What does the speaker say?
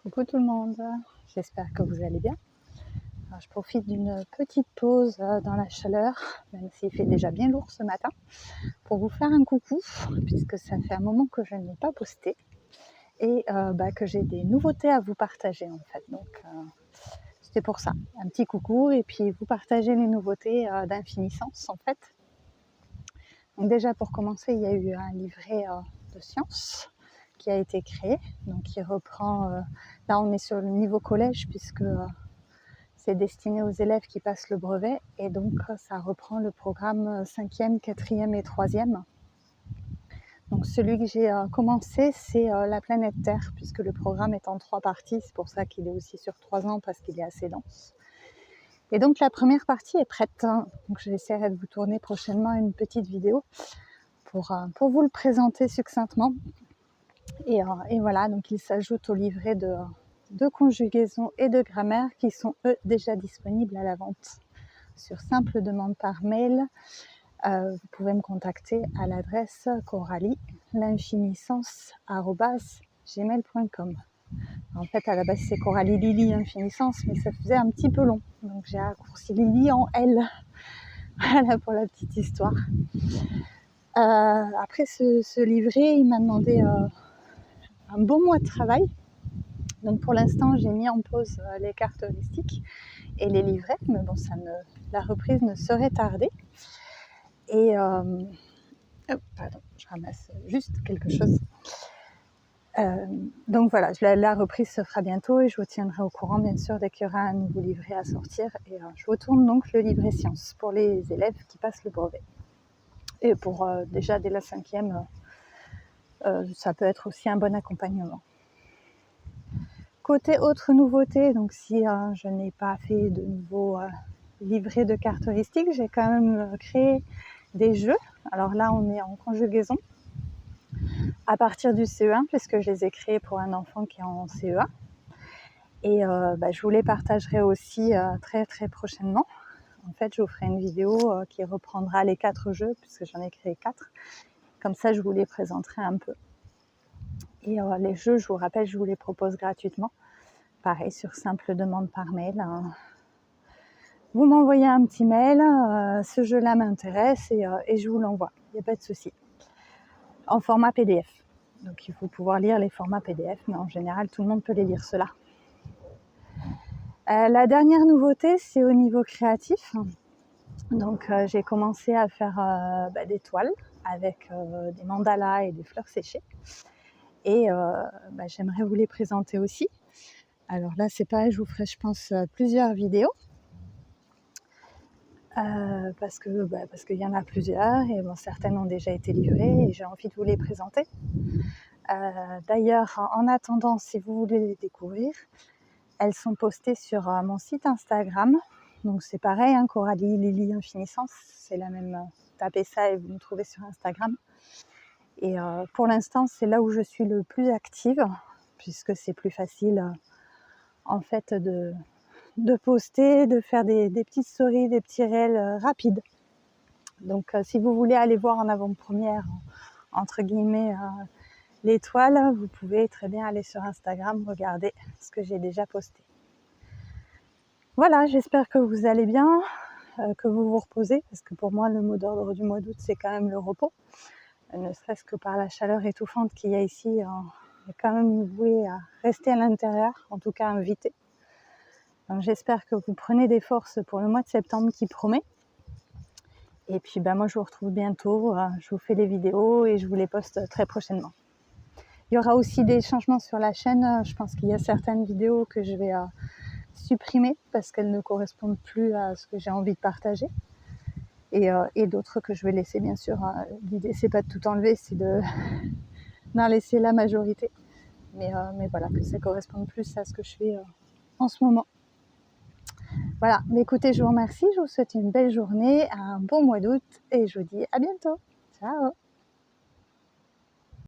Coucou tout le monde, j'espère que vous allez bien. Alors, je profite d'une petite pause dans la chaleur, même s'il fait déjà bien lourd ce matin, pour vous faire un coucou, puisque ça fait un moment que je n'ai pas posté et que j'ai des nouveautés à vous partager en fait. Donc c'était pour ça, un petit coucou et puis vous partager les nouveautés d'Infinisance en fait. Donc déjà pour commencer, il y a eu un livret de sciences qui a été créé, donc qui reprend, là on est sur le niveau collège puisque c'est destiné aux élèves qui passent le brevet et donc ça reprend le programme 5e, 4e et 3e. Donc celui que j'ai commencé, c'est la planète Terre, puisque le programme est en 3 parties, c'est pour ça qu'il est aussi sur 3 ans, parce qu'il est assez dense. Et donc la première partie est prête, donc j'essaierai de vous tourner prochainement une petite vidéo pour vous le présenter succinctement. Et voilà, donc il s'ajoute au livret de conjugaison et de grammaire qui sont eux déjà disponibles à la vente sur simple demande par mail. Vous pouvez me contacter à l'adresse coralie.l'infinisance@gmail.com. En fait, à la base, c'est Coralie Lily Infinisance, mais ça faisait un petit peu long. Donc, j'ai raccourci Lily en L. Voilà pour la petite histoire. Après ce livret, il m'a demandé un bon mois de travail. Donc, pour l'instant, j'ai mis en pause les caractéristiques et les livrets. Mais bon, la reprise ne saurait tarder. Et pardon, je ramasse juste quelque chose. Donc voilà, la reprise se fera bientôt et je vous tiendrai au courant bien sûr dès qu'il y aura un nouveau livret à sortir. Et je vous tourne donc le livret sciences pour les élèves qui passent le brevet. Et pour déjà dès la 5e, ça peut être aussi un bon accompagnement. Côté autre nouveauté, donc si je n'ai pas fait de nouveau livret de caractéristiques, j'ai quand même créé des jeux. Alors là, on est en conjugaison à partir du CE1, puisque je les ai créés pour un enfant qui est en CE1. Et je vous les partagerai aussi très très prochainement. En fait, je vous ferai une vidéo qui reprendra les 4 jeux, puisque j'en ai créé 4. Comme ça, je vous les présenterai un peu. Et les jeux, je vous rappelle, je vous les propose gratuitement. Pareil, sur simple demande par mail. Vous m'envoyez un petit mail, ce jeu-là m'intéresse et je vous l'envoie. Il n'y a pas de souci. En format PDF. Donc il faut pouvoir lire les formats PDF, mais en général, tout le monde peut les lire ceux-là. La dernière nouveauté, c'est au niveau créatif. Donc j'ai commencé à faire des toiles avec des mandalas et des fleurs séchées. Et j'aimerais vous les présenter aussi. Alors là, c'est pareil, je vous ferai, je pense, plusieurs vidéos. Parce qu'il y en a plusieurs et bon, certaines ont déjà été livrées et j'ai envie de vous les présenter. D'ailleurs, en attendant, si vous voulez les découvrir, elles sont postées sur mon site Instagram. Donc c'est pareil, Coralie Lily Infinisance, c'est la même. Tapez ça et vous me trouvez sur Instagram. Et pour l'instant, c'est là où je suis le plus active, puisque c'est plus facile en fait de poster, de faire des petites stories, des petits réels rapides. Donc si vous voulez aller voir en avant-première, entre guillemets, l'étoile, vous pouvez très bien aller sur Instagram, regarder ce que j'ai déjà posté. Voilà, j'espère que vous allez bien, que vous vous reposez, parce que pour moi, le mot d'ordre du mois d'août, c'est quand même le repos. Ne serait-ce que par la chaleur étouffante qu'il y a ici, on est quand même voué à rester à l'intérieur, en tout cas invité. Donc j'espère que vous prenez des forces pour le mois de septembre qui promet. Et puis moi je vous retrouve bientôt, je vous fais les vidéos et je vous les poste très prochainement. Il y aura aussi des changements sur la chaîne, je pense qu'il y a certaines vidéos que je vais supprimer parce qu'elles ne correspondent plus à ce que j'ai envie de partager. Et d'autres que je vais laisser bien sûr. L'idée c'est pas de tout enlever, c'est d'en laisser la majorité. Mais voilà, que ça corresponde plus à ce que je fais en ce moment. Voilà, mais écoutez, je vous remercie, je vous souhaite une belle journée, un bon mois d'août et je vous dis à bientôt. Ciao!